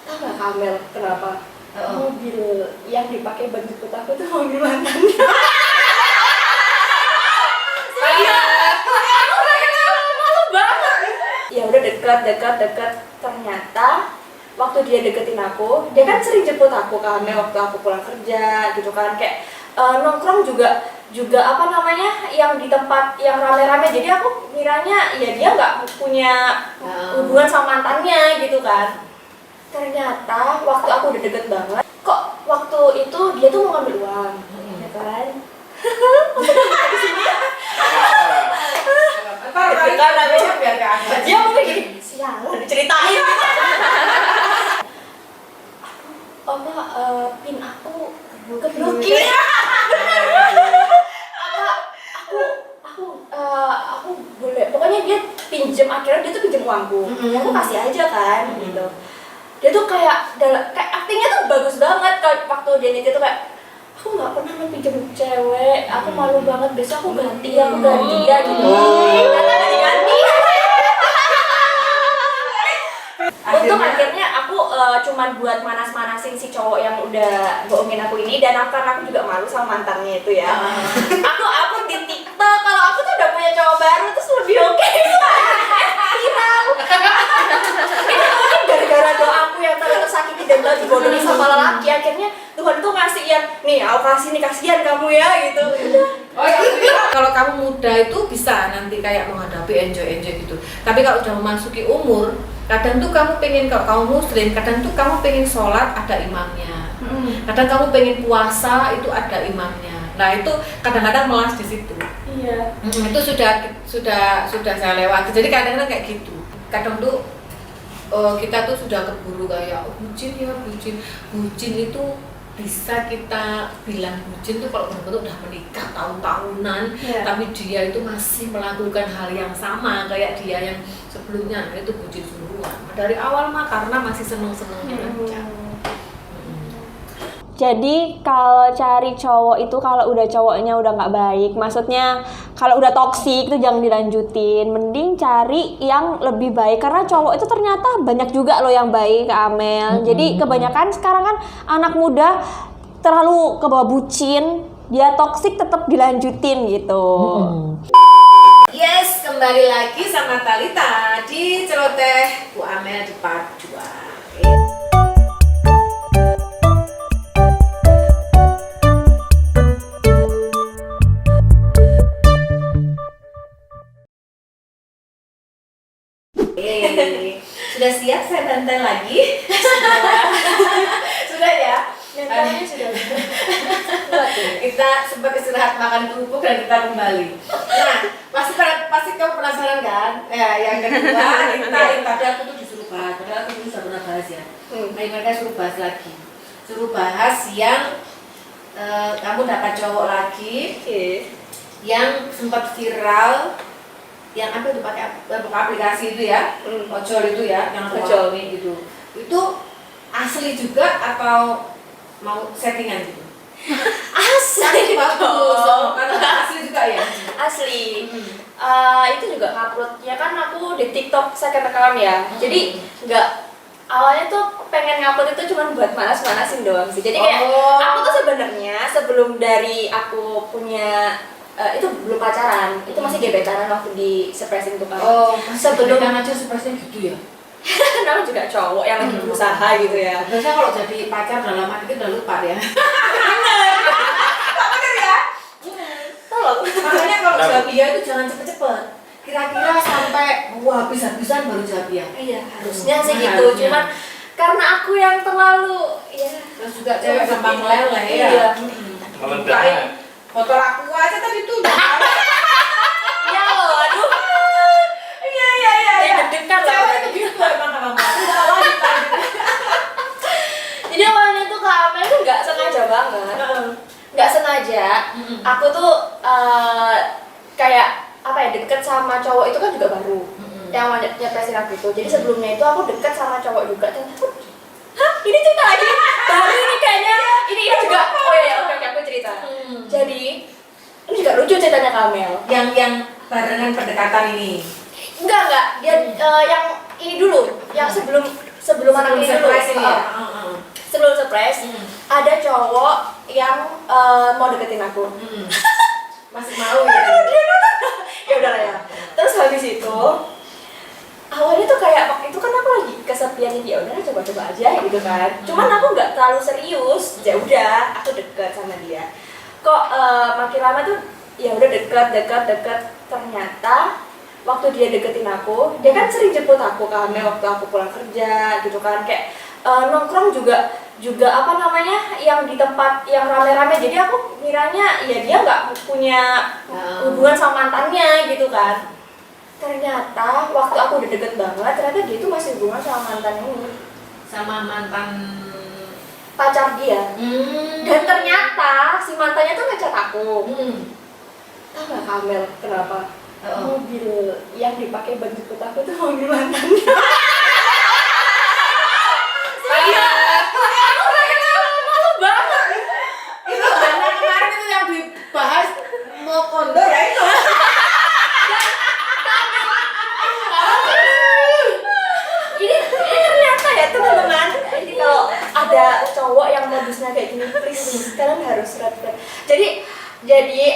Tahu nggak Kamel kenapa? Mobil yang dipakai buat jemput aku tuh mobil mantannya. Malu banget. Ya udah dekat. Ternyata waktu dia deketin aku, dia kan sering jemput aku Kamel waktu aku pulang kerja gitu kan, kayak nongkrong juga apa namanya yang di tempat yang rame-rame, jadi aku miranya ya dia nggak punya hubungan sama mantannya gitu kan. Ternyata waktu aku udah deket banget, kok waktu itu dia tuh mau ngambil uang, ya kan? Di sini kan namanya biar gak ada. Dia mungkin gini, sialan diceritain. Pin aku keblokir. Aku boleh, pokoknya dia akhirnya dia tuh pinjem uangku, aku kasih aja kan gitu. Dia tuh kayak aktingnya tuh bagus banget waktu dia nitip tuh kayak, aku nggak pernah pinjem cewek, aku malu banget, besok aku ganti ya gitu. Dan diganti. Untung akhirnya aku cuman buat manas-manasin si cowok yang udah bohongin aku ini, dan karena aku juga malu sama mantannya itu ya. Aku upload di TikTok kalau aku tuh udah punya cowok baru, terus lebih oke viral. Ini mungkin gara-gara doaku yang terlalu tersakiti dan telah dibodohi sama lelaki, akhirnya Tuhan tuh ngasih yang nih, aku kasih nih, kasihan kamu ya gitu. Oh ya, kalau kamu muda itu bisa nanti kayak menghadapi enjoy gitu. Tapi kalau udah memasuki umur, kadang tuh kamu pengen, kalau kamu muslim, kadang tuh kamu pengen sholat ada imamnya. Kadang kamu pengen puasa itu ada imamnya. Nah itu kadang-kadang melas di situ. Iya. Itu sudah saya lewati. Jadi kadang-kadang kayak gitu. Kadang tuh kita tuh sudah keburu kayak bucin itu bisa kita bilang bucin tuh kalau benar-benar udah menikah tahun-tahunan, tapi dia itu masih melakukan hal yang sama kayak dia yang sebelumnya. Nah, itu bucin sungguhan. Dari awal mah karena masih seneng-senengnya aja. Jadi kalau cari cowok itu kalau udah cowoknya udah nggak baik, maksudnya kalau udah toksik itu jangan dilanjutin, mending cari yang lebih baik, karena cowok itu ternyata banyak juga loh yang baik, Kak Amel. Jadi kebanyakan sekarang kan anak muda terlalu kebawa bucin, dia toksik tetap dilanjutin gitu. Yes, kembali lagi sama Talita di Celoteh Bu Amel di part 2. Sudah siap saya bantai lagi? Sudah ya? Mentalnya sudah Kita sempat istirahat makan kerupuk dan kita kembali. Nah, pasti kamu penasaran kan? Ya, yang kedua yang tadi aku tuh disuruh bahas, padahal aku sudah pernah bahas ya. Nah, mereka suruh bahas lagi. Suruh bahas yang kamu dapat cowok lagi yang sempat viral, yang apa itu pakai aplikasi itu ya, ojol itu ya, yang ojol itu asli juga atau mau settingan gitu? asli bagus, karena asli juga ya. Asli. Itu juga uploadnya kan aku di TikTok second account ya. Jadi nggak, awalnya tuh pengen ngupload itu cuma buat manas-manasin doang sih. Jadi kayak aku tuh sebenarnya sebelum dari aku punya itu belum pacaran, itu masih gebetan waktu di surprising tuh kan. Sebelum aja surprising gitu ya. Namanya juga cowok yang lagi berusaha gitu ya. Biasanya kalau jadi pacar dalam hati kita udah lupa ya. Bener ya? Tolong. Makanya kalau jabia itu jangan cepet-cepet. Kira-kira sampai habis-habisan baru jabia. Iya, harusnya sih gitu. Cuman karena aku yang terlalu terus juga cewek gampang meleleh ya. Iya. Bukain foto aku aja tadi tuh. Ya loh, aduh. Iya. Deg-degan lah. Cewek itu gitu emang kamu. Jadi awalnya tuh Kak Amel tuh nggak sengaja banget. Nggak sengaja. Aku tuh kayak apa ya, deket sama cowok itu kan juga baru. Yang awalnya nyepresin aku itu. Jadi sebelumnya itu aku deket sama cowok juga. Dan aku, ini cerita lagi. Baru ini kayaknya. Ini juga. Oh iya, oke, aku cerita. Jadi ini juga lucu ceritanya Kak Amel. Yang barengan pendekatan ini. Enggak. Dia yang ini dulu. Yang sebelum anak ini dulu, surprise ini ya. sebelum surprise ada cowok yang mau deketin aku. Masih mau ya. Ya udah lah ya. Terus habis itu awalnya tuh kayak waktu itu kan aku lagi kesepian, ya udah coba-coba aja gitu kan. Cuman aku nggak terlalu serius. Ya udah, aku deket sama dia. Kok makin lama tuh ya udah deket. Ternyata waktu dia deketin aku, dia kan sering jemput aku kan waktu aku pulang kerja gitu kan, kayak nongkrong juga apa namanya yang di tempat yang rame-rame. Jadi aku miranya ya dia nggak punya hubungan sama mantannya gitu kan. Ternyata waktu aku udah deket banget, ternyata dia tuh masih hubungan sama mantan ini, Sama mantan pacar dia. Dan ternyata si mantannya tuh ngechat aku. Tahu nggak Kamel kenapa? Mobil yang dipakai buat jemput aku tuh mobil mantannya. Aku udah kenal, malu banget. itu karena kemarin itu yang dibahas mau kondo ya itu. Ini ternyata ya teman-teman, ini kalau ada cowok yang modusnya kayak gini, please kalian harus red flag. Jadi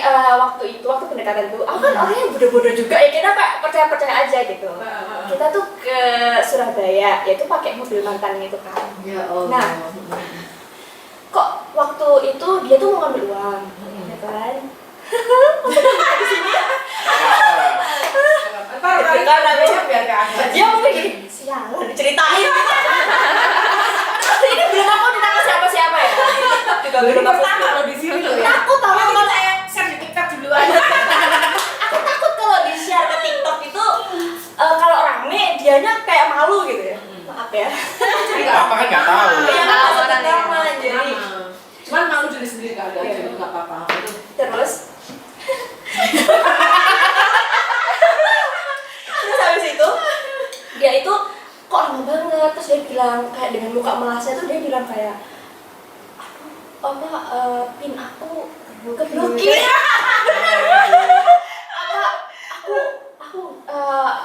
waktu pendekatan tuh, aku kan orangnya bodoh-bodoh juga ya, kita percaya aja gitu. Kita tuh ke Surabaya, yaitu pakai mobil mantan itu kan. Ya Allah. Nah, kok waktu itu dia tuh mau ngambil uang, ya kan? Di sini ya. Ntar habisnya biar gak ada. Dia mau begini, sialan diceritain. Ini belum aku ditanya siapa-siapa ya. Juga Baru belum aku pertama lo di sini lo ya. Takut tahu kalau saya share di TikTok dulu aja. aku takut kalau di share ke TikTok itu kalau rame dianya kayak malu gitu ya. Maaf ya. Apa kan nggak tahu. Yang Tahu tahu kan ya. nama jadi. Cuman malu diri sendiri gak ada aja nggak apa-apa. Terus habis itu dia itu kok lama banget, terus dia bilang kayak dengan muka melasnya tuh dia bilang kayak pin aku keblokir.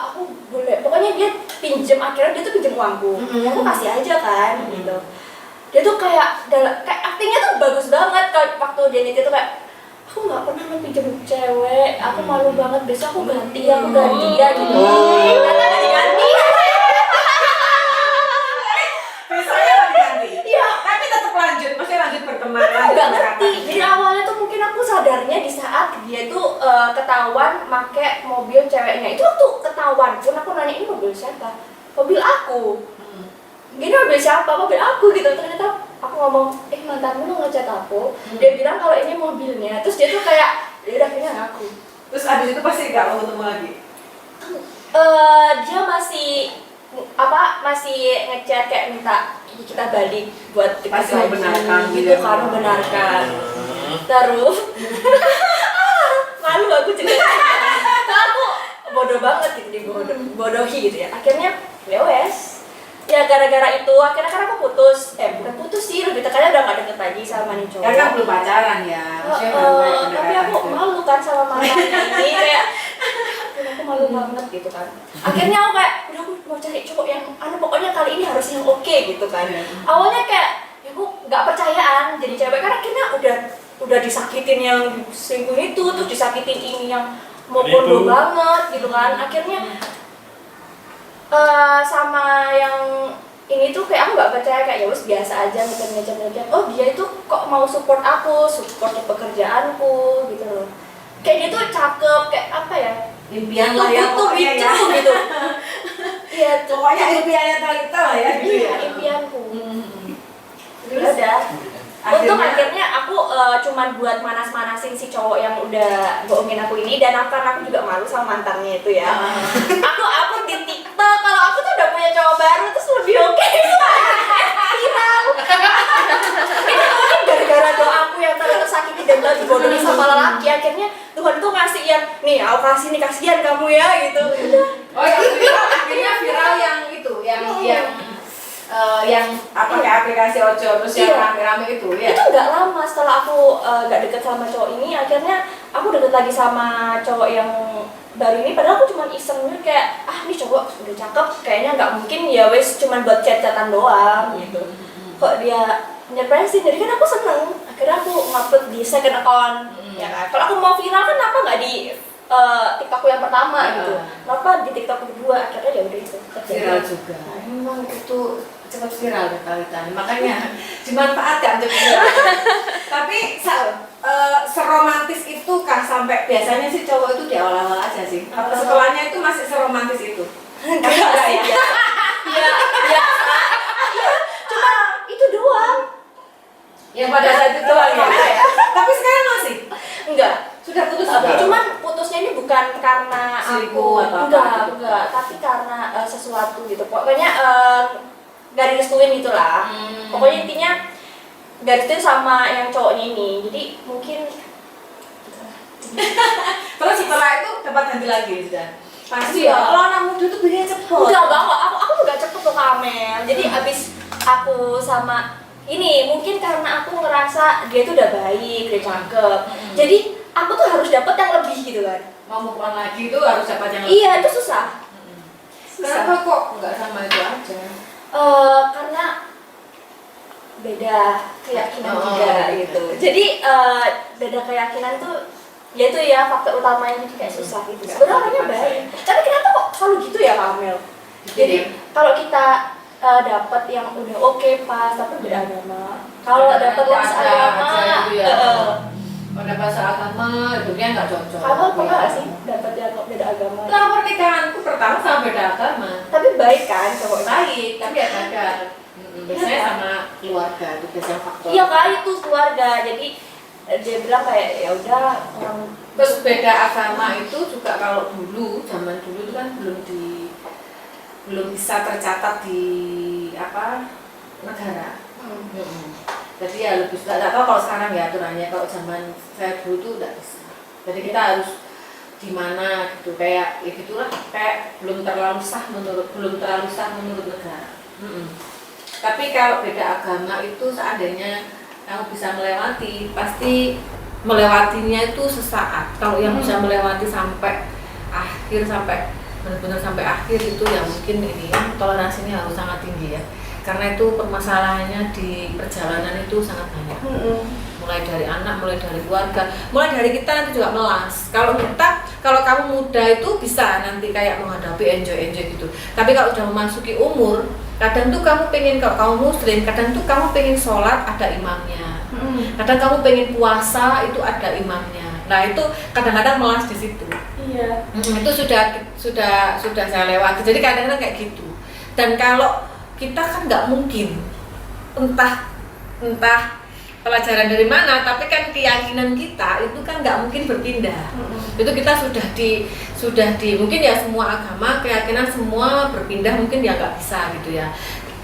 Aku boleh, pokoknya dia pinjem, akhirnya dia tuh pinjem uangku. Aku kasih aja kan gitu. Dia tuh kayak aktingnya tuh bagus banget kalau waktu dia nitip tuh kayak aku nggak pernah pinjem cewek, aku malu banget, besok aku ganti ya gitu. Ternyata nggak diganti. Biasanya nggak diganti. Iya. Tapi tetap lanjut, masih lanjut berteman. Aku nggak ngerti. Jadi awalnya tuh mungkin aku sadarnya di saat dia tuh ketahuan make mobil ceweknya. Itu waktu ketahuan pun aku nanya ini mobil siapa? Mobil aku. Gini mobil siapa? Mobil aku gitu. Ternyata aku ngomong, mantanmu mau ngechat aku. Dia bilang kalau ini mobilnya. Terus dia tuh kayak, ya udah akhirnya ngaku. Terus abis itu pasti gak mau ketemu lagi. Dia masih ngechat kayak minta kita balik buat kita Pasti membenarkan gitu kan, membenarkan. Terus malu aku juga. Aku bodoh banget gitu, dibodohi gitu ya. Akhirnya ya wes. Ya gara-gara itu akhirnya kan aku putus. Bukan putus sih, lebih tekannya udah gak deket lagi sama nih cowok. Karena belum pacaran ya. Maksudnya baru kayak Tapi pendekatan aku gitu. malu kan sama mantan ini kayak aku malu banget gitu kan. Akhirnya aku kayak udah aku mau cari cowok yang pokoknya kali ini harus yang oke gitu kan. Awalnya kayak ya aku nggak percayaan jadi cewek karena akhirnya udah disakitin yang selingkuh itu, terus disakitin ini yang mau bodoh banget gitu kan. Akhirnya sama yang ini tuh kayak aku nggak percaya, kayak ya wes biasa aja ngechat. Oh dia itu kok mau support aku, support di pekerjaanku gitu loh. Kayak dia tuh cakep, kayak apa ya? Impian lah ya Itu pokoknya ya. gitu. Iya, Pokoknya impiannya Talita lah ya gitu iya ya. impianku. Terus Udah. Untung akhirnya- akhirnya aku cuman buat manas-manasin si cowok yang udah bohongin aku ini, dan karena aku juga malu sama mantannya itu ya. Aku upload di TikTok kalau aku tuh udah punya cowok baru, terus lebih oke viral. Ini mungkin gara-gara doaku yang terlalu tersakiti dan terlalu dibodohi sama lelaki, akhirnya Tuhan tuh ngasih yang nih aku kasih nih, kasihan kamu ya gitu. Oh yang viral, akhirnya viral yang itu, yang apa kayak aplikasi Ojo terus yang Iya. rame-rame itu ya. Itu nggak lama setelah aku nggak deket sama cowok ini, akhirnya aku deket lagi sama cowok yang baru ini, padahal aku cuma isengnya kayak ini cowok udah cakep, kayaknya nggak mungkin ya wes cuma buat chat-chatan doang gitu. Kok dia nyerpresin, jadi kan aku seneng. Akhirnya aku ngupload di second account, ya kan. Kalau aku mau viral kan kenapa nggak di TikTokku yang pertama gitu, kenapa di TikTok kedua? Akhirnya ya udah itu Viral juga. Nah, memang itu cepat viral ya kalian, makanya dimanfaatkan cepat viral. Tapi seromantis itu kah sampai biasanya sih cowok itu di awal-awal aja sih? Apa setelahnya itu masih seromantis itu? enggak ya. Ya, cuma itu doang. Yang pada saat itu doang ya. Tapi sekarang masih? Enggak. Sudah putus Tapi apa? cuman putusnya ini bukan karena Selingkuh aku, atau apa? enggak, tapi karena sesuatu gitu. Pokoknya gak direstuin gitu lah. Pokoknya intinya gak direstuin sama yang cowoknya ini. Jadi mungkin Terus setelah itu dapat ganti lagi sudah. Pasti Iya. ya. Kalau anak muda tuh biasanya cepet. enggak, aku enggak cepet tuh Kamel. Jadi abis aku sama ini mungkin karena aku ngerasa dia tuh udah baik, dia cakep. Jadi aku tuh harus dapet yang lebih gitu kan. Mau move on lagi itu harus dapat yang lebih. Iya, itu susah. Kenapa kok nggak sama itu aja? Karena beda keyakinan Oh, juga iya. gitu. Jadi beda keyakinan tuh ya itu ya faktor utamanya, jadi kayak susah gitu. Sebenarnya orangnya baik. Tapi kenapa kok selalu gitu ya Kamel? Jadi kalau kita dapat yang udah oke pas tapi beda agama. Kalau dapat yang seagama, gitu ya. Pada bahasa agama itu dia nggak cocok. kamu pernah nggak sih dapat yang beda agama? Nah, pernikahanku pertama sama beda agama. Tapi baik kan cowok? Baik, tapi ya gagal. Biasanya sama keluarga itu biasanya faktor. Iya kali itu keluarga. Jadi dia bilang kayak ya udah orang Terus beda agama itu juga kalau dulu, zaman dulu itu kan belum bisa tercatat di negara. Jadi ya lebih nggak tahu kalau sekarang ya aturannya. Kalau zaman saya dulu tuh nggak bisa. Jadi kita harus di mana gitu, kayak ya gitulah, kayak belum terlalu sah menurut negara. Tapi kalau beda agama itu seandainya kamu bisa melewati, pasti melewatinya itu sesaat. Kalau yang bisa melewati sampai akhir, sampai benar-benar sampai akhir itu ya mungkin ini ya, toleransinya harus sangat tinggi ya. Karena itu permasalahannya di perjalanan itu sangat banyak. Mulai dari anak, mulai dari keluarga, mulai dari kita nanti juga melas. Kalau kamu muda itu bisa nanti kayak menghadapi enjoy gitu. Tapi kalau udah memasuki umur, kadang tuh kamu pengen, kalau kamu muslim, kadang tuh kamu pengen sholat ada imamnya. Kadang kamu pengen puasa itu ada imamnya. Nah itu kadang-kadang melas di situ. iya. Itu sudah saya lewati. Jadi kadang-kadang kayak gitu. Dan kalau kita kan nggak mungkin entah pelajaran dari mana, tapi kan keyakinan kita itu kan nggak mungkin berpindah. Itu kita sudah di mungkin ya semua agama keyakinan semua berpindah mungkin ya nggak bisa gitu ya.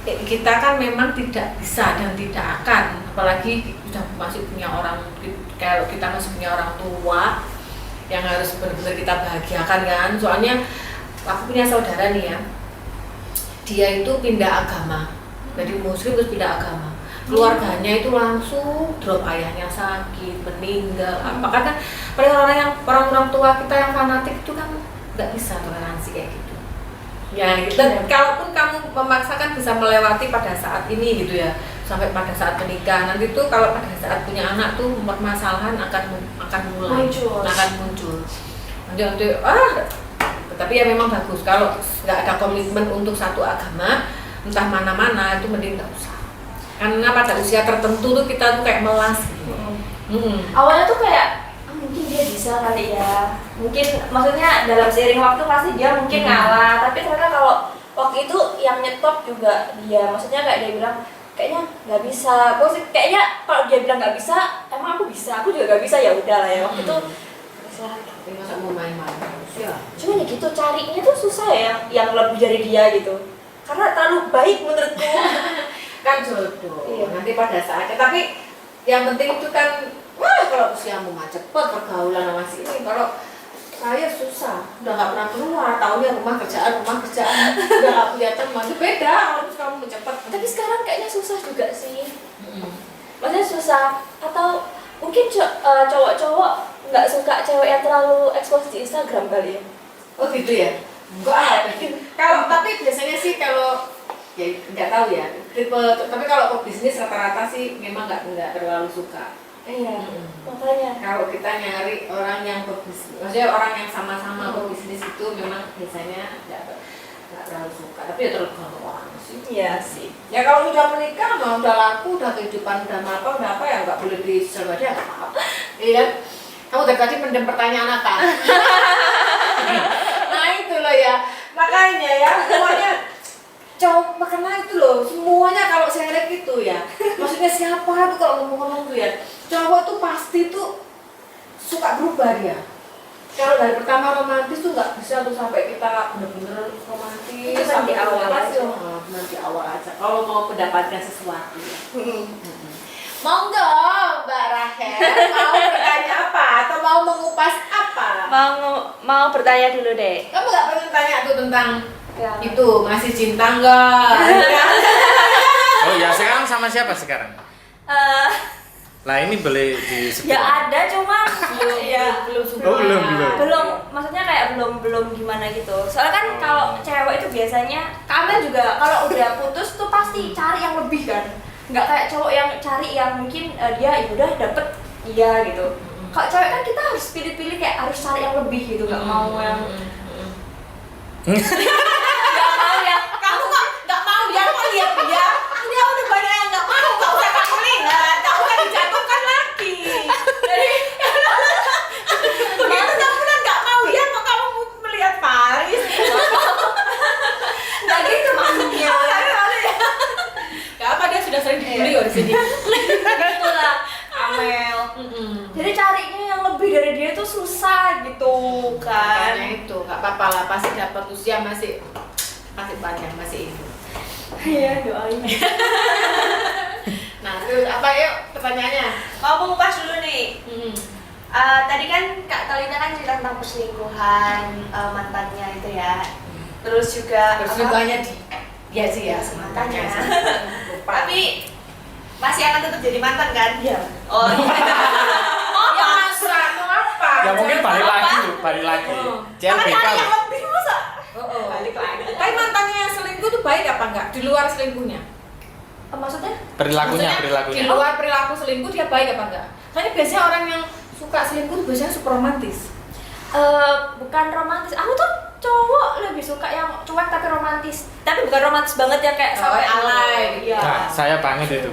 Kita kan memang tidak bisa dan tidak akan, apalagi sudah masih punya orang, kalau kita masih punya orang tua yang harus benar-benar kita bahagiakan kan. Soalnya aku punya saudara nih ya, dia itu pindah agama, dari muslim terus pindah agama. Keluarganya itu langsung drop, ayahnya sakit, meninggal. Apakah kan orang tua kita yang fanatik itu kan nggak bisa toleransi kayak gitu. Ya, dan kalaupun kamu memaksakan bisa melewati pada saat ini gitu ya, sampai pada saat menikah, nanti tuh kalau pada saat punya anak tuh permasalahan akan mulai muncul. Nanti tapi ya memang bagus kalau nggak ada komitmen untuk satu agama, entah mana-mana itu mending nggak usah. Karena pada usia tertentu tuh kita tuh kayak melas gitu. Awalnya tuh kayak mungkin dia bisa kali ya, mungkin maksudnya dalam seiring waktu pasti dia mungkin ngalah, tapi ternyata kalau waktu itu yang nyetop juga dia, maksudnya kayak dia bilang kayaknya nggak bisa, kayaknya kalau dia bilang nggak bisa, emang aku bisa, aku juga nggak bisa, ya udah lah ya waktu itu bisa. Tapi masa mau main-main ya. Cuman ya gitu, carinya tuh susah ya yang lebih dari dia gitu, karena terlalu baik menurutku. Kan jodoh. Iya. Nanti pada saatnya, tapi yang penting itu kan, kalau usiamu mah cepet pergaulan sama si ini. Kalau saya susah, udah nggak pernah keluar, tahunya rumah kerjaan, udah nggak punya teman. Itu beda kalau kamu cepet. Tapi sekarang kayaknya susah juga sih. Maksudnya susah, atau mungkin cowok-cowok nggak suka cewek yang terlalu ekspos di Instagram kali ya. Oh gitu ya? Enggak ada. Kalau tapi biasanya sih kalau ya nggak tahu ya. Tipe tapi kalau pebisnis rata-rata sih memang nggak terlalu suka. Iya, makanya. Kalau kita nyari orang yang pebisnis, maksudnya orang yang sama-sama pebisnis itu memang biasanya nggak terlalu suka. Tapi ya tergantung orang sih. Iya sih. Ya kalau udah menikah, mau udah laku, udah kehidupan, udah apa ya nggak boleh di sosial media nggak apa-apa. Iya. Kamu tadi pendem pertanyaan apa? Nah itu loh ya. Makanya ya semuanya cowok makanya itu loh semuanya kalau saya lihat gitu ya. Maksudnya siapa tuh kalau ngomong-ngomong tuh ya cowok tuh pasti tuh suka berubah dia. Kalau dari pertama romantis tuh nggak bisa tuh sampai kita bener-bener romantis. Itu kan di awal pasti aja. nanti awal aja. Kalau mau mendapatkan sesuatu. Ya. Mau nggak Mbak Rahel? Mau bertanya apa? Atau mau mengupas apa? Mau bertanya dulu deh. Kamu nggak pengen tanya tuh tentang Ya. itu masih cinta nggak? Oh ya, sekarang sama siapa sekarang? Eh, Lah ini boleh disebut. ya ada cuman belum suka. Oh, belum. belum, maksudnya kayak belum gimana gitu. Soalnya kan kalau cewek itu biasanya Kamel juga kalau udah putus tuh pasti cari yang lebih kan. Nggak kayak cowok yang cari yang mungkin dia ya udah dapet iya gitu. Kalau cewek kan kita harus pilih-pilih kayak harus cari yang lebih gitu, nggak mau yang nggak mau ya. Kamu kok nggak mau ya? Kok lihat dia? Dia udah banyak yang nggak mau. Nggak usah kamu lihat. Kamu kan dijatuhkan lagi. Jadi begitu kamu kan nggak mau ya? Kok kamu melihat Paris? Nggak gitu maksudnya. Gak apa dia sudah sering dibully di sini. Itulah Amel. Jadi carinya yang lebih dari dia tuh susah gitu kan. Makanya itu nggak apa-apa lah. Pasti dapat usia masih panjang masih itu. Iya doain. Nah terus apa yuk pertanyaannya? Mau mengupas dulu nih. Tadi kan Kak Talina kan cerita tentang perselingkuhan mantannya itu ya. Terus juga Perselingkuhannya dia sih ya mantannya. Lupa. Tapi masih akan tetap jadi mantan kan? Iya. Oh iya. Ya masa mau apa? Ya mungkin Jangan balik apa. lagi loh, balik lagi. Oh. CLBK Yang loh. lebih masa? Balik lagi. Tapi mantannya yang selingkuh tuh baik apa enggak? Di luar selingkuhnya? Maksudnya? Perilakunya. Di luar perilaku selingkuh dia baik apa enggak? Soalnya biasanya orang yang suka selingkuh tuh biasanya super romantis. Bukan romantis. Aku tuh cowok lebih suka yang cuek tapi romantis. Tapi bukan romantis banget ya kayak Oh, sampai alay. Iya. Nah, saya banget itu.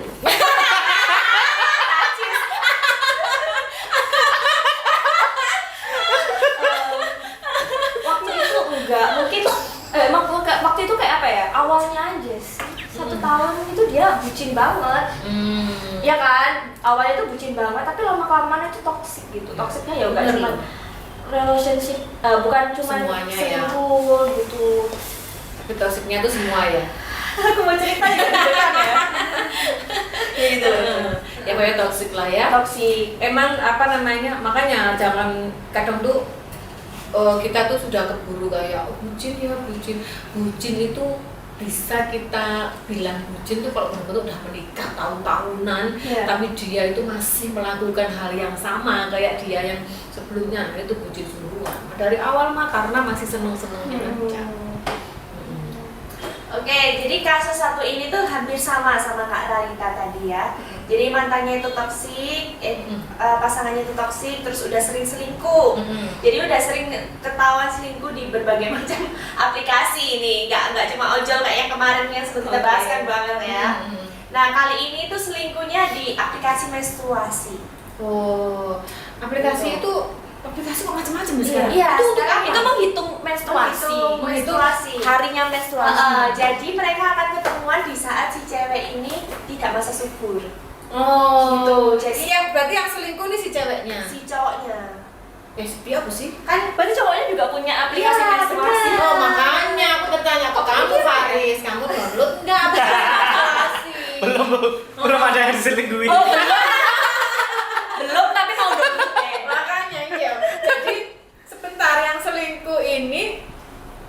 Waktu itu enggak, mungkin waktu itu kayak apa ya? Awalnya aja sih. 1 tahun itu dia bucin banget. Ya kan? Awalnya tuh bucin banget, tapi lama-kelamaan itu toksik gitu. Toksiknya ya enggak Bener. cuma relationship, bukan cuma Semuanya ya. selingkuh gitu. Tapi toksiknya tuh semua ya. Aku mau cerita juga kan ya. Gitu. Ya pokoknya toksik lah ya. Toksik. Emang apa namanya? Makanya jangan kadang tuh kita tuh sudah keburu kayak bucin ya bucin. Bucin itu bisa kita bilang bucin tuh kalau benar-benar udah menikah tahun-tahunan, Iya. tapi dia itu masih melakukan hal yang sama kayak dia yang sebelumnya, nah itu bucin duluan. Dari awal mah karena masih seneng-senengnya aja. Oke, jadi kasus satu ini tuh hampir sama Kak Rarita tadi ya. Jadi mantannya itu toksik, pasangannya itu toksik, terus udah sering selingkuh. Jadi udah sering ketahuan selingkuh di berbagai macam aplikasi ini, nggak cuma ojol kayak yang kemarin yang sempat kita bahas kan banget ya. Nah kali ini tuh selingkuhnya di aplikasi menstruasi. Oh, aplikasi itu aplikasi kok macam-macam ya sekarang? Iya, itu untuk sekarang apa? itu menghitung menstruasi. Menghitung menstruasi. Harinya menstruasi. Jadi mereka akan ketemuan di saat si cewek ini tidak masa subur. Oh, Gitu, jadi- yang berarti yang selingkuh nih si ceweknya. Si cowoknya. Dia apa sih? Kan berarti cowoknya juga punya aplikasi Iya, menstruasi. benar. Oh makanya aku bertanya kok kamu Faris, kamu download nggak aplikasi? Belum ada yang diselingkuhin. Oh, belum tapi mau download deh. Makanya iya. Jadi sebentar yang selingkuh ini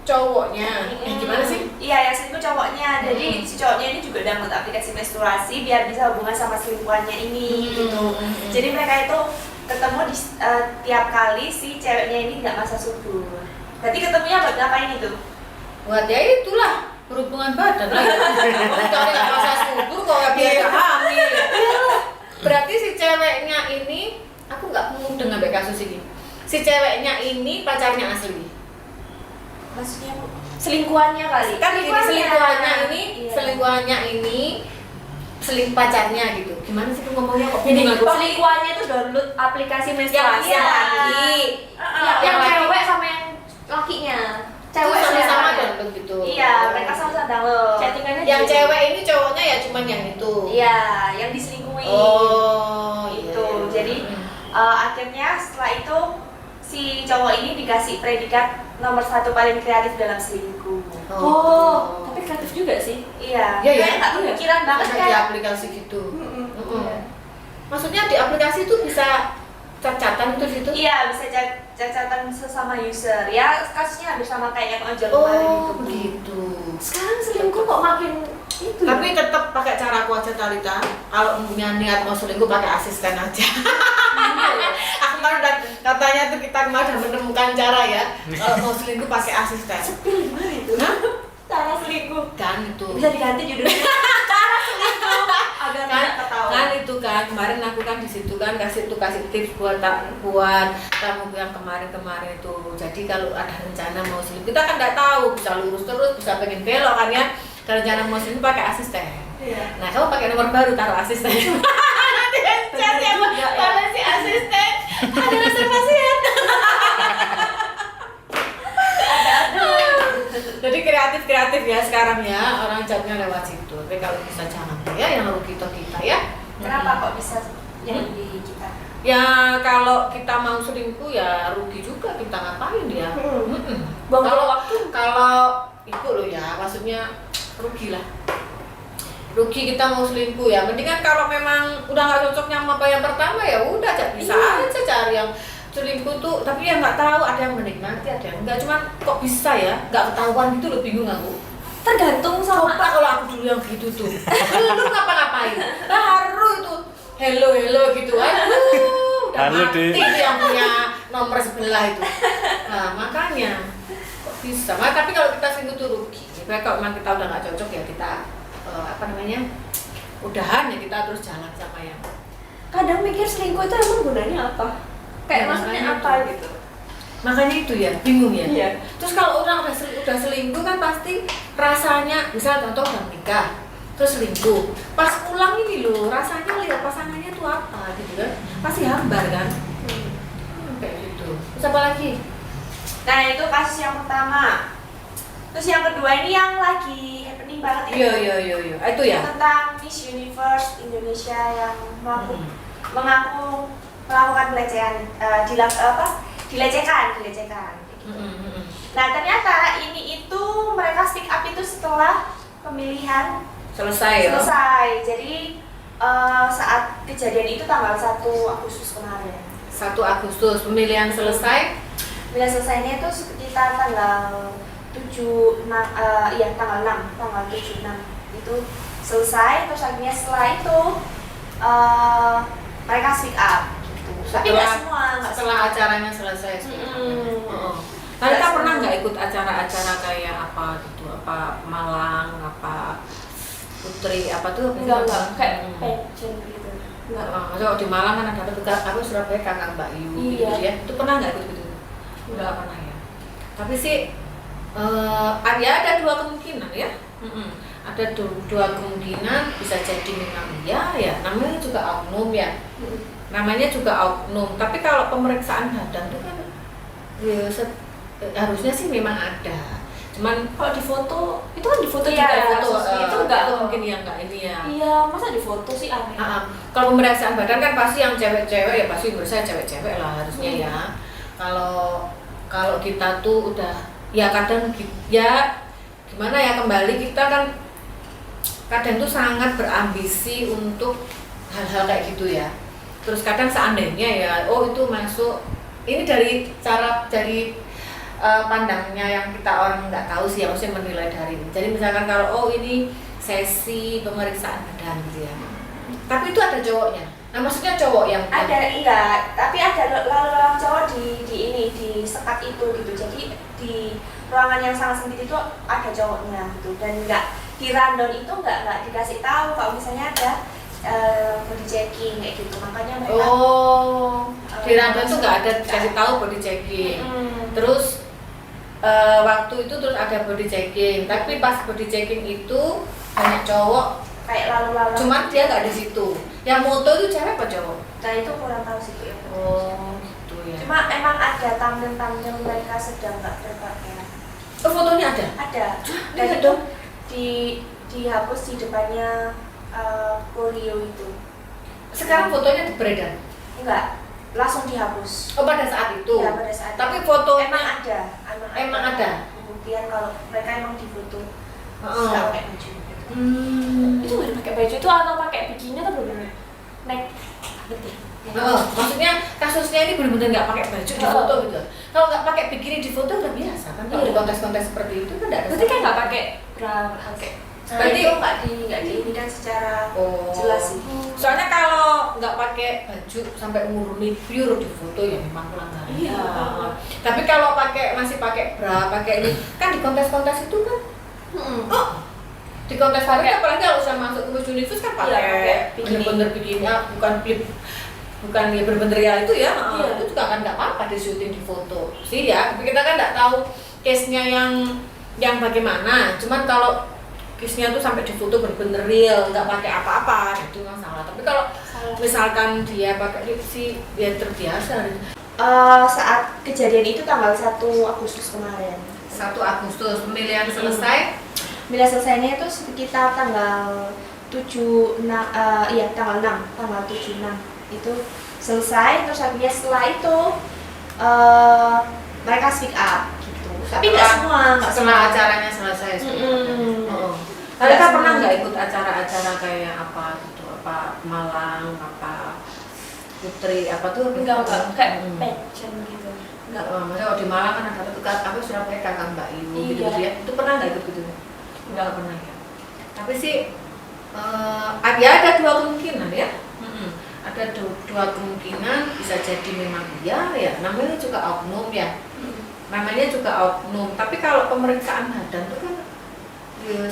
cowoknya. Gimana sih? Iya, yang selingkuh cowoknya. Jadi si cowoknya ini juga download aplikasi menstruasi biar bisa hubungan sama selingkuhannya ini gitu. Jadi mereka itu ketemu di tiap kali si ceweknya ini nggak masa subur. Berarti ketemunya buat ngapain itu? Buat ya itulah berhubungan badan lah. Kalau nggak rasa subur kok nggak biasa hamil. Berarti si ceweknya ini, aku nggak mudeng sampai kasus ini. Si ceweknya ini pacarnya asli. Maksudnya Bu? Selingkuhannya kali. Kan ini selingkuhannya ini, Iya. selingkuhannya ini pacarnya gitu. Gimana sih tuh ngomongnya kok Jadi bingung aku? selingkuhannya tuh download aplikasi menstruasi Yang laki. Yang laki. cewek sama yang lakinya. Cewek Itu sama-sama sama download gitu. Iya, mereka sama-sama download. Chattingannya Yang juga. cewek ini cowoknya ya cuman yang itu. Iya, yang diselingkuhi. Oh, Itu. iya. Jadi akhirnya setelah itu si cowok ini dikasih predikat nomor 1 paling kreatif dalam selingkuh. Tapi kreatif juga sih. Iya. Iya, ya. Kayak nggak kepikiran banget Ada kan. di aplikasi gitu. Mm-mm. Mm-mm. Iya. Maksudnya di aplikasi itu bisa chat-chatan itu situ? Iya, bisa cacatan sesama user. Ya, kasusnya hampir sama kayak yang ojol kemarin Oh, itu. begitu. Sekarang selingkuh kok makin itu. Tapi tetap pakai cara aku aja Talita. Kalau punya niat mau selingkuh pakai asisten aja. Aku kemarin udah katanya tuh kita kemarin udah menemukan cara ya. Kalau mau selingkuh pakai asisten. Sepil gimana itu? Hah? Cara selingkuh. Kan itu. Bisa diganti judulnya. Cara selingkuh. Agar Kan, tidak ketahuan. kan itu kan kemarin aku kan di situ kan kasih tips buat kamu yang kemarin itu. Jadi kalau ada rencana mau selingkuh kita kan nggak tahu, bisa lurus terus, bisa pengen belok kan ya. Kalau rencana mau selingkuh pakai asisten. Iya. Nah kamu pakai nomor baru taruh asisten. Nanti yang chat ya Bener juga, ya. kalau si asisten ada reservasi ya. Jadi kreatif ya sekarang ya orang chatnya lewat situ. Tapi kalau bisa jangan ya yang rugi kita ya. Kenapa kok bisa yang di kita? Ya kalau kita mau selingkuh ya rugi juga kita ngapain ya. Buang Kalau waktu. kalau itu loh ya maksudnya rugi lah. Rugi kita mau selingkuh ya. Mendingan kalau memang udah nggak cocoknya sama yang pertama ya udah bisa aja cari yang selingkuh tuh. Tapi ya nggak tahu ada yang menikmati ada yang enggak. Cuman kok bisa ya nggak ketahuan gitu loh bingung aku. Tergantung sama Coba kalau aku dulu yang gitu tuh, lu ngapa-ngapain? Haru itu, hello gitu, aduh, udah Halo, mati Dek. itu yang punya nomor sebelah itu. Nah makanya, kok bisa? Nah, tapi kalau kita selingkuh tuh rugi. Jadi kalau memang kita udah nggak cocok ya kita, udahan ya kita terus jalan sama yang. kadang mikir selingkuh itu emang gunanya apa? Kayak Ya, maksudnya makanya apa itu. gitu? Makanya itu ya, bingung ya. Iya. Terus kalau orang udah selingkuh kan pasti rasanya, misalnya contoh udah menikah, terus selingkuh. Pas pulang ini loh, rasanya lihat pasangannya tuh apa gitu kan. Pasti hambar kan. Kayak gitu. Terus apa lagi? Nah itu kasus yang pertama. Terus yang kedua ini yang lagi happening banget ini. Iya. Itu ya. Tentang Miss Universe Indonesia yang mengaku Hmm. melakukan pelecehan, dilecehkan. Nah ternyata ini itu mereka speak up itu setelah pemilihan Selesai ya. selesai. Jadi saat kejadian itu tanggal 1 Agustus kemarin. 1 Agustus pemilihan selesai. Pemilihan selesainya itu sekitar tanggal 7, tanggal 7, 6 itu selesai. Terus akhirnya setelah itu mereka speak up gitu. Tapi nggak semua, nggak setelah semua. acaranya selesai. Mm-mm. Oh. Nggak Kita pernah semua. nggak ikut acara-acara kayak apa gitu, apa Malang, apa Putri, apa tuh? Enggak, kayak Hmm. pageant gitu. Enggak. Kalau di Malang kan ada aku Surabaya kakak Mbak Yu Iya. gitu ya. Itu pernah nggak ikut gitu? Nggak pernah ya. Tapi sih ya ada 2 kemungkinan ya. Ada dua kemungkinan, bisa jadi memang ya namanya juga oknum ya. Namanya juga oknum. Tapi kalau pemeriksaan badan itu kan ya, harusnya sih memang ada. Cuman Kalau di foto, itu kan di foto Iya, juga foto, itu enggak enggak tuh mungkin yang enggak ini ya. Iya, masa di foto sih aneh. Kalau pemeriksaan badan kan pasti yang cewek-cewek ya pasti berusaha cewek-cewek lah harusnya ya. Kalau kita tuh udah ya kadang ya gimana ya kembali kita kan kadang tuh sangat berambisi untuk hal-hal kayak gitu ya. Terus kadang seandainya ya itu masuk ini dari pandangnya yang kita orang nggak tahu sih, maksudnya menilai dari ini. Jadi misalkan kalau ini sesi pemeriksaan badan gitu ya. Tapi itu ada cowoknya. Nah maksudnya cowok yang Ada enggak, tapi ada lalu lalang cowok di ini di sekat itu gitu. Jadi di ruangan yang sangat sempit itu ada cowoknya gitu, dan enggak di rundown itu enggak dikasih tahu kalau misalnya ada body checking kayak gitu. Makanya mereka di rundown tuh nggak ada dikasih tahu body checking. Terus waktu itu terus ada body checking, tapi pas body checking itu banyak cowok, kayak lalu-lalang. cuman dia nggak di situ. Yang moto itu cewek apa cowok? Nah itu kurang tahu sih ya. Gitu ya. Cuma emang ada tampil-tampil mereka sedang nggak berpakaian. Fotonya ada? Ada. Ini Dan ada? itu dihapus di depannya Koreo itu. Sekarang fotonya beredar? Enggak, langsung dihapus. Oh pada saat itu? Ya pada saat Tapi itu. foto emang ada. Emang ada? Pembuktian kalau mereka emang difoto Heeh. nggak pakai baju. Itu nggak pakai baju itu atau pakai bikini atau bener-bener naik maksudnya kasusnya ini benar-benar nggak pakai baju di foto gitu. Kalau nggak pakai bikini di foto udah biasa kan? Kalau di kontes-kontes seperti itu kan nggak ada. berarti kayak nggak pakai bra pakai Berarti itu nggak diinikan secara jelas sih. Soalnya kalau nggak pakai baju sampai nguruni pure di foto ya memang pelanggaran. Iya. Tapi kalau masih pakai bra, pakai ini kan di kontes-kontes itu kan. Di kontes pakai apalagi kalau udah masuk ke Miss Universe kan pakai bikini. bener-bener bikini, bukan ya bener-bener ya itu ya. Iya. Itu juga kan nggak apa-apa di syuting di foto sih ya. Tapi kita kan nggak tahu case-nya yang bagaimana. Cuman kalau case-nya tuh sampai di foto bener-bener real, nggak pakai apa-apa, itu nggak salah. Tapi kalau misalkan dia pakai lipstick, dia terbiasa. Saat kejadian itu tanggal 1 Agustus kemarin. 1 Agustus pemilihan selesai. Bila selesainya itu sekitar tanggal 7 6 tanggal 7 6 itu selesai. Terus akhirnya setelah itu mereka speak up gitu. Tapi nggak semua, Setelah acaranya selesai. Mereka pernah nggak ikut acara-acara kayak apa gitu, apa Malang, apa Putri, apa tuh? Enggak kayak pageant gitu. Enggak. Maksudnya kalau di Malang kan ada tuh apa Surabaya kakak Mbak Iyu Iya. gitu ya. Itu pernah nggak ikut gitu? Nggak pernah ya. Tapi sih ya ada dua kemungkinan ya. Ada dua kemungkinan, bisa jadi memang iya ya. Namanya juga oknum ya. Namanya juga oknum. Tapi kalau pemeriksaan badan itu kan ya,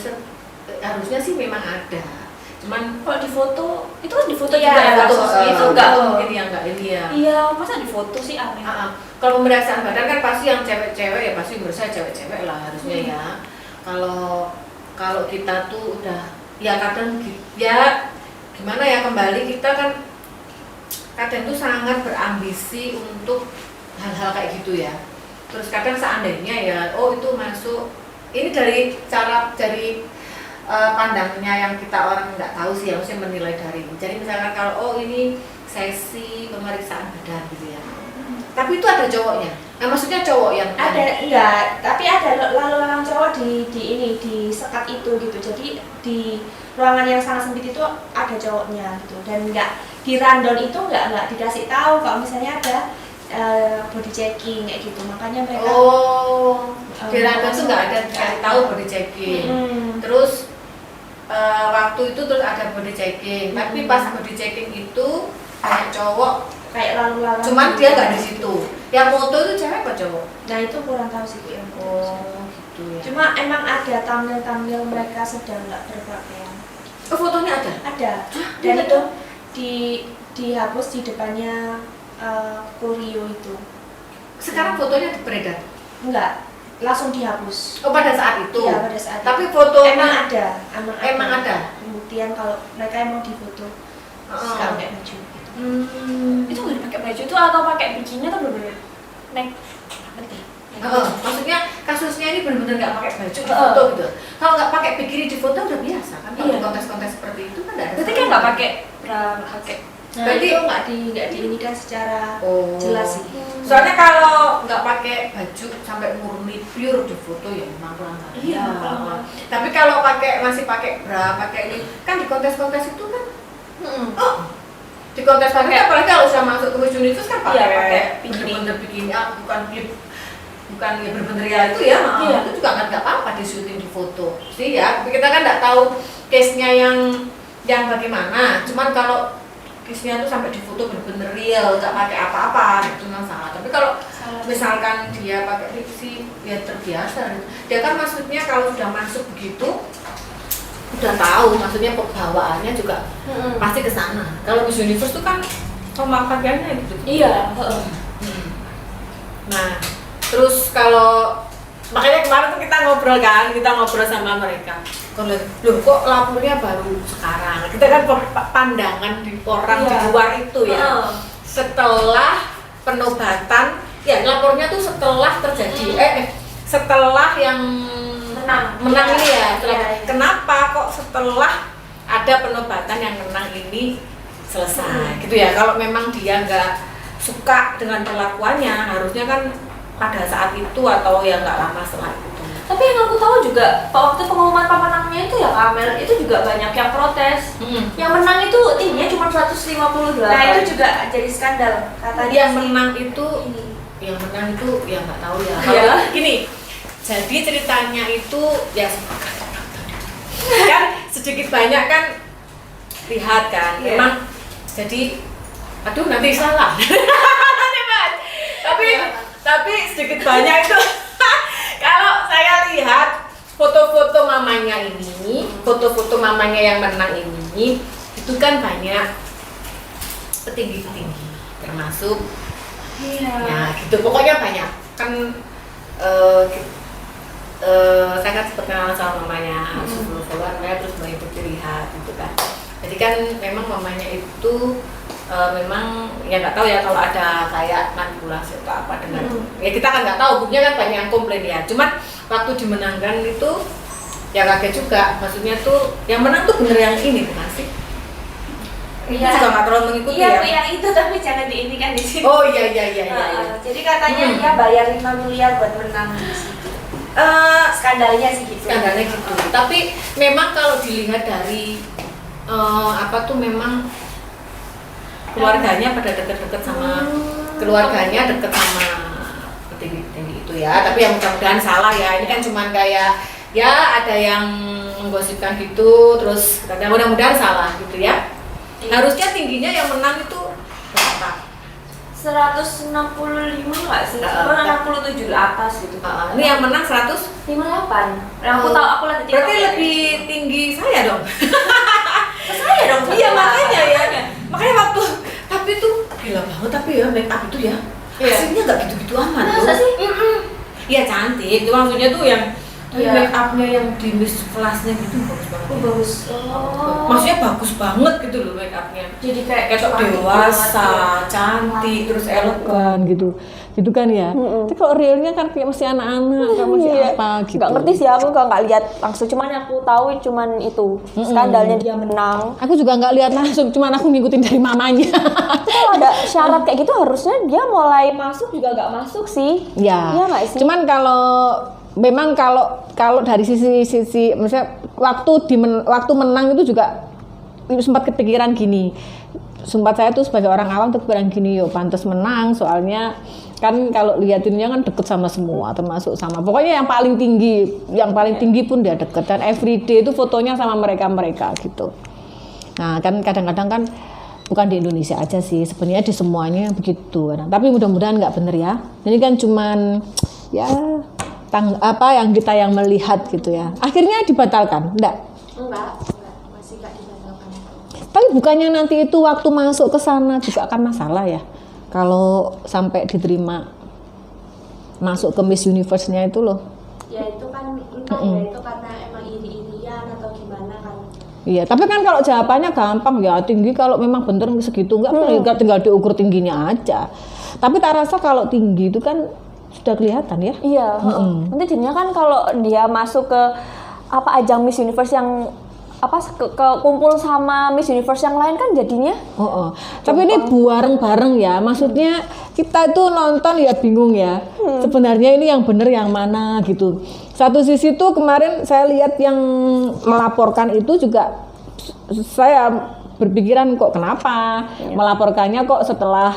harusnya sih memang ada. Cuman kalau di foto itu kan di foto Iya, juga ya foto, kasusnya. itu itu nggak nggak mungkin ya nggak ini ya. iya masa di foto sih aneh. Kalau pemeriksaan badan kan pasti yang cewek-cewek ya pasti menurut saya cewek-cewek lah harusnya ya. Kalau kita tuh udah ya kadang ya gimana ya, kembali kita kan kadang tuh sangat berambisi untuk hal-hal kayak gitu ya. Terus kadang seandainya ya itu masuk ini dari pandangnya yang kita orang nggak tahu sih, harusnya menilai dari ini. Jadi misalkan kalau ini sesi pemeriksaan badan gitu ya. Tapi itu ada cowoknya. Nah maksudnya cowok yang Ada enggak, tapi ada lalu-lalang cowok di sekat itu gitu. Jadi di ruangan yang sangat sempit itu ada cowoknya gitu, dan enggak di rundown itu enggak dikasih tahu kalau misalnya ada body checking kayak gitu. Makanya mereka di rundown tuh nggak ada dikasih tahu body checking. Terus waktu itu terus ada body checking, tapi pas body checking itu banyak cowok kayak lalu-lalang. cuman dia nggak di situ. Yang foto itu cewek apa cowok? Nah itu kurang tahu sih Bu yang Gitu ya. Cuma emang ada tampil-tampil mereka sedang nggak berpakaian. Fotonya ada? Ada. Dan itu dihapus di depannya Koreo itu. Sekarang fotonya beredar? Enggak, langsung dihapus. Oh pada saat itu? Iya pada saat Tapi itu. fotonya Emang ada pembuktian kalau mereka emang difoto nggak pakai baju gitu. Itu nggak dipakai baju itu atau pakai bikini atau bener-bener naik maksudnya kasusnya ini benar-benar nggak pakai baju di foto gitu. Kalau nggak pakai bikini di foto udah biasa kan? Kalau di kontes-kontes seperti itu kan nggak ada. berarti kayak nggak pakai bra pakai Nah, Berarti- itu nggak diinikan secara jelas sih. Soalnya kalau nggak pakai baju sampai murni pure di foto ya memang pelanggaran. Iya. Tapi kalau masih pakai bra, pakai ini kan di kontes-kontes itu kan. Di kontes pakai apalagi kalau udah masuk ke Miss Universe kan pakai Iya, pakai bener-bener bikini, bukan ya bener-bener ya itu ya. Iya. Itu juga kan nggak apa-apa di syuting di foto sih ya. Tapi kita kan nggak tahu case-nya yang bagaimana. Cuman kalau kisnya tuh sampai difoto bener-bener real, nggak pakai apa-apa, itu masalah. Tapi kalau misalkan dia pakai fiksi, ya terbiasa. Dia kan maksudnya kalau sudah masuk begitu, udah tahu, maksudnya pembawaannya juga pasti ke sana. Kalau Miss Universe tuh kan pemakaiannya gitu. Iya. Nah, terus kalau makanya kemarin tuh kita ngobrol sama mereka. Kalau loh kok lapornya baru sekarang? Kita kan pandangan di orang di luar itu ya. Setelah penobatan, ya lapornya tuh setelah terjadi setelah yang menang ini ya. Kenapa kok setelah ada penobatan yang menang ini selesai gitu ya? Kalau memang dia nggak suka dengan perlakuannya, harusnya kan pada saat itu atau ya nggak lama setelah itu. Tapi yang aku tahu juga waktu pengumuman pemenangnya itu ya Kamel, itu juga banyak yang protes. Yang menang itu tingginya cuma 158. Nah itu juga jadi skandal katanya. Yang menang itu ya nggak tahu ya. Kalau gini, jadi ceritanya itu ya kan sedikit banyak kan lihat kan, memang jadi aduh nanti salah. tapi sedikit banyak itu kalau saya lihat foto-foto mamanya yang menang ini itu kan banyak petinggi-petinggi termasuk ya gitu, pokoknya banyak kan saya kan sempat kenalan sama mamanya sebelum followernya, terus mengikuti lihat gitu kan. Jadi kan memang mamanya itu memang ya nggak tahu ya kalau ada kayak manipulasi atau apa dengan ya kita kan nggak tahu, buktinya kan banyak yang komplain ya. Cuman waktu dimenangkan itu ya kaget juga, maksudnya tuh yang menang tuh bener yang ini bukan sih? Iya. Juga nggak terlalu mengikuti ya. Iya itu tapi jangan diinikan di sini. Oh iya. Jadi katanya dia bayar 5 miliar buat menang di situ. Skandalnya sih gitu. Skandalnya gitu. Tapi memang kalau dilihat dari memang keluarganya pada deket-deket sama deket sama petinggi itu ya. Tapi yang mudah-mudahan salah ya. Ini kan cuman kayak ya ada yang menggosipkan gitu, terus mudah-mudahan salah gitu ya. Harusnya tingginya yang menang itu berapa? 165 nggak sih? 167 atas gitu. Ini yang menang 158. Yang aku tahu, aku lihat di berarti lebih tinggi saya dong. Saya dong. Iya makanya ya. Makanya waktu tapi tuh gila banget, tapi ya make up itu ya hasilnya nggak gitu-gitu amat. Masa sih? Iya cantik, itu maksudnya tuh yang make upnya yang di Miss kelasnya gitu bagus banget. Bagus. Maksudnya bagus banget gitu loh make upnya. Jadi kayak dewasa, cantik, terus elegan gitu. Gitu kan ya. Tapi kalau realnya kan kayak masih anak-anak, kayak masih apa gitu. Gak ngerti sih aku kalau nggak lihat langsung, cuman yang aku tahu cuman itu skandalnya dia menang. Aku juga nggak lihat langsung, cuman aku ngikutin dari mamanya. Kalau ada syarat kayak gitu harusnya dia mulai masuk juga nggak masuk sih. Iya. Iya nggak sih? Cuman memang kalau dari sisi maksudnya waktu menang itu juga sempat kepikiran gini. Sempat saya tuh sebagai orang awam tuh kepikiran gini, yo pantas menang soalnya kan kalau liatinnya kan deket sama semua, termasuk sama pokoknya yang paling tinggi pun dia deket, dan everyday itu fotonya sama mereka gitu. Nah kan kadang-kadang kan bukan di Indonesia aja sih, sebenarnya di semuanya begitu. Tapi mudah-mudahan nggak bener ya. Ini kan cuman ya yang melihat gitu ya. Akhirnya dibatalkan, enggak? Enggak, masih enggak dibatalkan. Tapi bukannya nanti itu waktu masuk ke sana juga akan masalah ya? Kalau sampai diterima masuk ke Miss Universe-nya itu loh. Ya itu kan entah ya itu karena emang iri-irian atau gimana kan. Iya, tapi kan kalau jawabannya gampang ya, tinggi kalau memang bener segitu enggak tinggal diukur tingginya aja. Tapi tak rasa kalau tinggi itu kan sudah kelihatan ya. Iya. Nanti jadinya kan kalau dia masuk ke ajang Miss Universe yang ke kumpul sama Miss Universe yang lain kan jadinya. Tapi ini bareng-bareng ya. Maksudnya kita itu nonton ya bingung ya. Sebenarnya ini yang bener yang mana gitu. Satu sisi tuh kemarin saya lihat yang melaporkan itu juga saya berpikiran kok kenapa melaporkannya kok setelah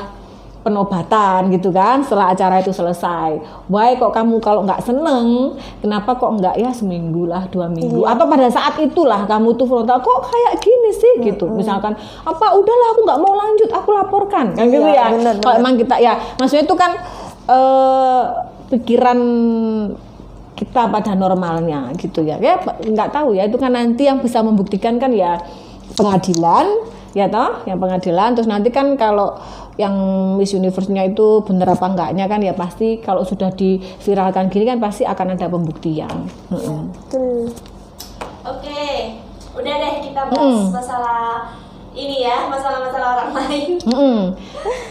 penobatan gitu kan setelah acara itu selesai. Why kok kamu kalau nggak seneng, kenapa kok nggak ya seminggu lah 2 minggu atau pada saat itulah kamu tuh frontal kok kayak gini sih gitu. Misalkan apa udahlah aku nggak mau lanjut, aku laporkan kan gitu ya. Kalau emang kita ya maksudnya itu kan pikiran kita pada normalnya gitu ya. Ya nggak tahu ya itu kan nanti yang bisa membuktikan kan ya pengadilan ya toh, yang pengadilan terus nanti kan kalau yang Miss Universe-nya itu bener apa enggaknya kan ya pasti kalau sudah diviralkan gini kan pasti akan ada pembuktian. Oke, udah deh kita bahas masalah ini ya, masalah-masalah orang lain.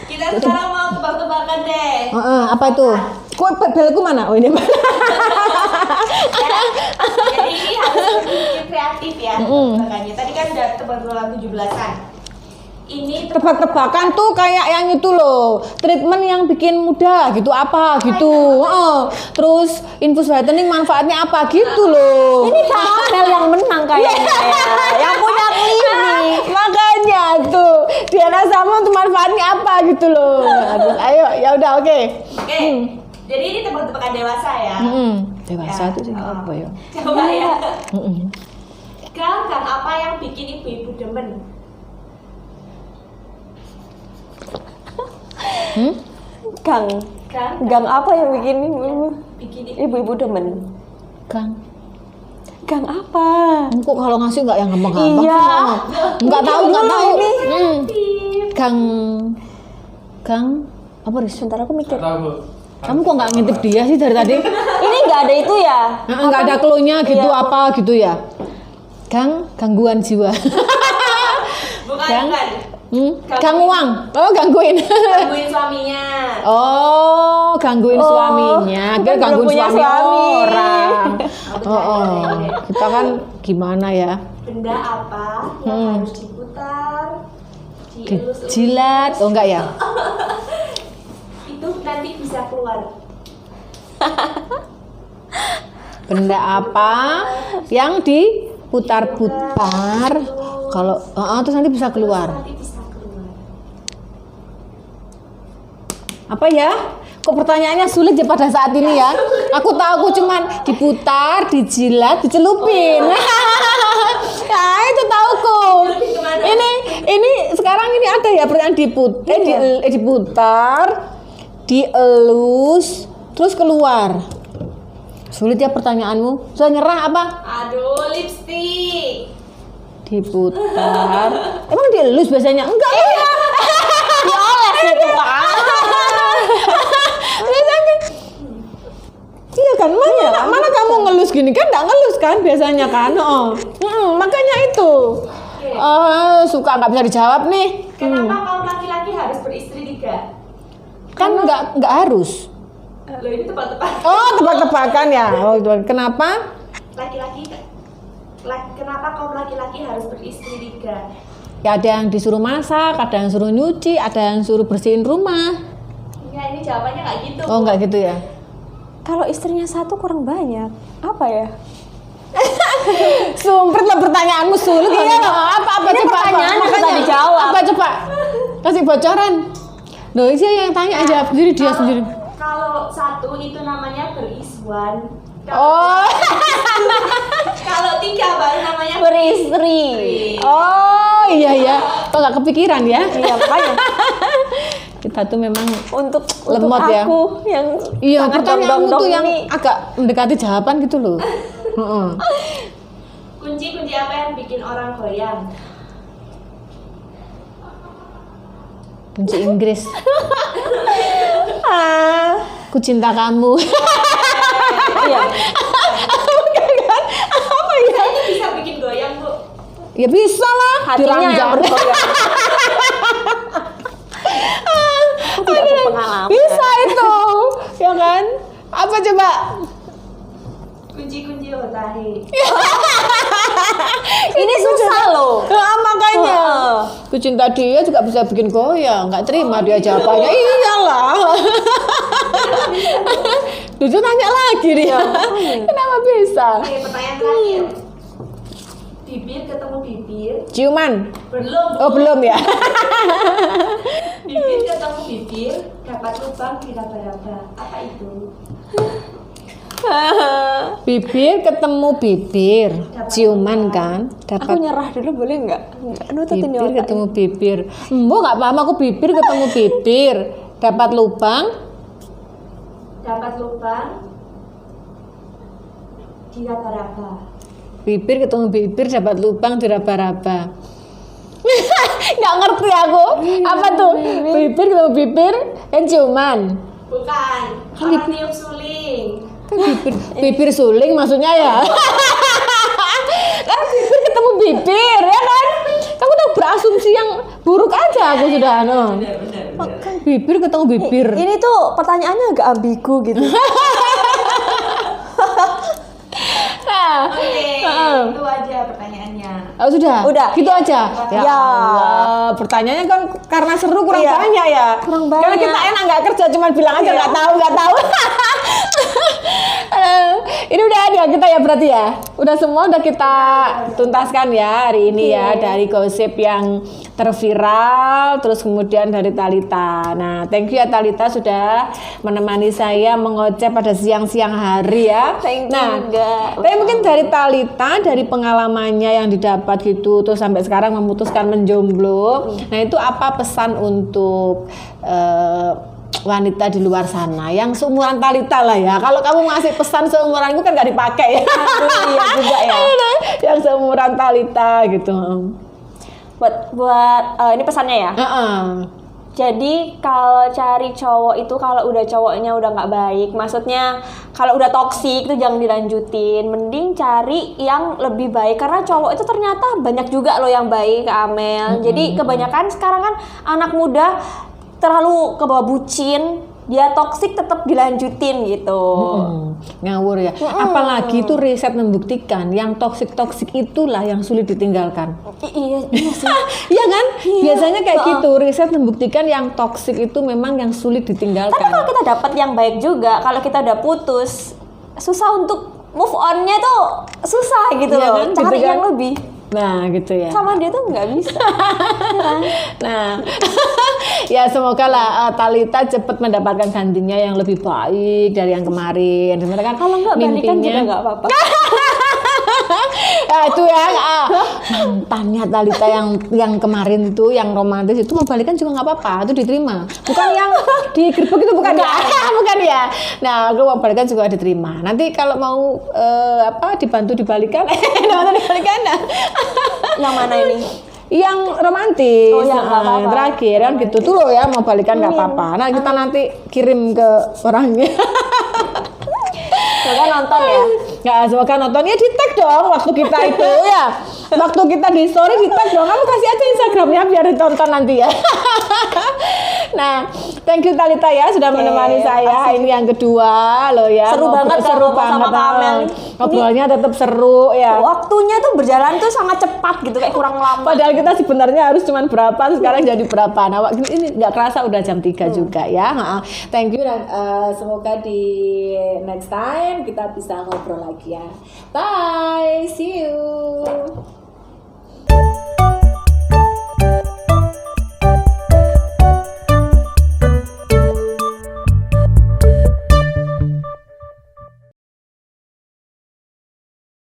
Kita sekarang mau tebak-tebakan deh. Apa itu? Kok belku mana? Oh ini. Jadi ini harus berpikir kreatif ya tebakannya. Tadi kan udah tebak-tebakan 17-an. Ini Tebak-tebakan tuh kayak yang itu loh, treatment yang bikin muda gitu apa gitu. Terus infus whitening manfaatnya apa gitu loh. ini Kamel yang menang kayaknya ya. Yang punya klip nih. Makanya tuh Diana sama tuh manfaatnya apa gitu loh. Terus, ayo ya udah oke. Oke. Jadi ini tebak-tebakan dewasa ya. Dewasa tuh sih apa ya? Coba ya. Kang apa yang bikin ibu-ibu demen? Gang apa yang bikin ibu-ibu demen? Gang apa? Kok kalau ngasih nggak yang gampang-gampang? Iya. Nggak tahu. Gang apa Riz? Sebentar aku mikir. Tahu Bu. Kamu kok nggak ngintip dia sih dari tadi? Ini nggak ada itu ya? Nggak ada clue-nya gitu Iya. apa gitu ya? Gangguan jiwa. Bukan. Gangguan. Oh, gangguin. Gangguin suaminya. Oh, gangguin suaminya. Kira belum gangguin punya suami suami. orang. Oh, Kita kan gimana ya? Benda apa yang harus diputar, dielus-elus, Jilat. Oh, enggak ya? itu nanti bisa keluar. Benda apa yang diputar-putar kalau terus nanti bisa keluar. Nanti bisa keluar. Apa ya? Kok pertanyaannya sulit ya pada saat ini ya? Aku tahu aku cuman diputar, dijilat, dicelupin. Nah, itu tauku. Ini sekarang ini ada ya pertanyaan diputar, dielus, terus keluar. Sulit ya pertanyaanmu. Sudah nyerah apa? Aduh, lipstick. Diputar. Emang dielus biasanya? Enggak ya. Dioles itu kan. Biasanya. Iya kan, mana kamu ngelus gini kan? Enggak ngelus kan biasanya kan? Makanya itu. Suka nggak bisa dijawab nih. Kenapa kaum laki-laki harus beristri 3? Kan nggak harus. Loh, ini tebak-tebakan. Oh, tebak-tebakan ya. Oh, kenapa? Kenapa kaum laki-laki harus beristri 3? Ya ada yang disuruh masak, ada yang suruh nyuci, ada yang suruh bersihin rumah. Ya, ini jawabannya nggak gitu. Oh, nggak gitu ya. Kalau istrinya 1 kurang banyak. Apa ya? Sumpet lah pertanyaanmu sulit. Iya loh. Apa Ini coba pertanyaan apa? bisa dijawab. Apa coba? Kasih bocoran. Loh, yang tanya aja sendiri dia sendiri. Kalau 1 itu namanya beriswan. Oh. Kalau 3 baru namanya beristri. Oh, iya. Kok nggak kepikiran ya? Iya, makanya Kita tuh memang untuk lemot ya. aku yang Iya, sangat pertanyaanmu dong-dong tuh yang ini. agak mendekati jawaban gitu loh. Kunci apa yang bikin orang goyang? Kunci Inggris. Ku cinta kamu. Iya. Apa ya? Ini bisa bikin goyang, Bu. Ya bisa lah. Hatinya yang diranjang. bergoyang. Aku tidak berpengalaman. Bisa itu, ya kan? Apa coba? Kunci otahe. Ini susah loh. Makanya. Ku cinta dia juga bisa bikin goyang. Nggak terima dia jawabannya. Iyalah. Dudu tanya lagi dia. Kenapa bisa? Oke, pertanyaan terakhir. Bibir ketemu bibir, ciuman. Belum. Oh belum ya. Bibir ketemu bibir, dapat lubang di raba-raba. Apa itu? Bibir ketemu bibir, ciuman kan? Aku Dapat nyerah dulu boleh nggak? Nggak nututin bibir otak. ketemu bibir. Mbok nggak paham aku bibir ketemu bibir, dapat lubang. Dapat lubang di raba-raba. Bibir ketemu bibir dapat lubang di raba-raba. Nggak ngerti aku. Apa tuh? Bibir ketemu bibir dan ciuman. Bukan. Orang tiup suling. Kan bibir suling maksudnya ya. Kan bibir ketemu bibir ya kan? Kamu udah berasumsi yang buruk aja aku sudah no. Kan bibir ketemu bibir. Ini tuh pertanyaannya agak ambigu gitu. Nah, Itu aja pertanyaannya. oh, sudah. Udah. Gitu aja. Ya. Allah. Pertanyaannya kan karena seru kurang Iya. banyak ya. Kurang Karena banyak. kita enak nggak kerja cuma bilang aja nggak tahu. Ini udah ada kita ya berarti ya. Udah semua udah kita tuntaskan ya hari ini ya dari gosip yang terviral terus kemudian dari Talita. Nah, thank you ya Talita sudah menemani saya mengoceh pada siang-siang hari ya. Thank you Nah, juga. tapi mungkin dari Talita dari pengalamannya yang didapat gitu terus sampai sekarang memutuskan menjomblo. Nah, itu apa pesan untuk wanita di luar sana yang seumuran Talita lah ya. Kalau kamu ngasih pesan seumuranku kan nggak dipakai ya. Iya juga ya. Yang seumuran Talita gitu. Buat ini pesannya ya. Heeh. Jadi kalau cari cowok itu kalau udah cowoknya udah nggak baik, maksudnya kalau udah toksik itu jangan dilanjutin. Mending cari yang lebih baik karena cowok itu ternyata banyak juga loh yang baik, Kak Amel. Jadi kebanyakan sekarang kan anak muda terlalu kebawa bucin, dia toksik tetap dilanjutin gitu. Ngawur ya. Apalagi itu riset membuktikan yang toksik-toksik itulah yang sulit ditinggalkan. Iya sih. Iya kan? Iya. Biasanya kayak gitu. Riset membuktikan yang toksik itu memang yang sulit ditinggalkan. Tapi kalau kita dapat yang baik juga, kalau kita udah putus, susah untuk move on-nya tuh susah gitu Iya loh. kan? Cari Gitu kan? yang lebih. Nah, gitu ya. Sama dia tuh nggak bisa. Nah, ya semoga lah Talita cepat mendapatkan gantinya yang lebih baik dari yang kemarin. Sebenarnya kan Kalau nggak balikan juga nggak apa-apa. Ya itu ya mantannya Talita yang kemarin tuh yang romantis itu mau balikan juga nggak apa-apa, itu diterima. Bukan yang digerebek itu bukan ya. Bukan ya. Nah, aku mau balikan juga diterima. Nanti kalau mau dibantu dibalikan nah. Yang mana ini? Yang romantis, Oh, yang nggak apa-apa. terakhir kan gitu tuh loh ya mau balikan nggak apa-apa. Nah kita nanti kirim ke orangnya. Semoga nonton ya. Ya semoga nonton ya di tag dong waktu kita itu ya. Waktu kita di story di tag dong. Kamu kasih aja Instagramnya biar ditonton nanti ya. Nah, thank you Talita ya sudah menemani saya. Ini yang kedua loh ya. Seru banget kan seru ngobrol sama banget. Kak Amel. Ngobrolnya tetap seru ya. Waktunya tuh berjalan tuh sangat cepat gitu, kayak kurang lama. Padahal kita sebenarnya harus cuman berapa, sekarang jadi berapa. Nah, ini nggak kerasa udah jam 3 juga ya. Thank you dan semoga di next time kita bisa ngobrol lagi ya. Bye, see you.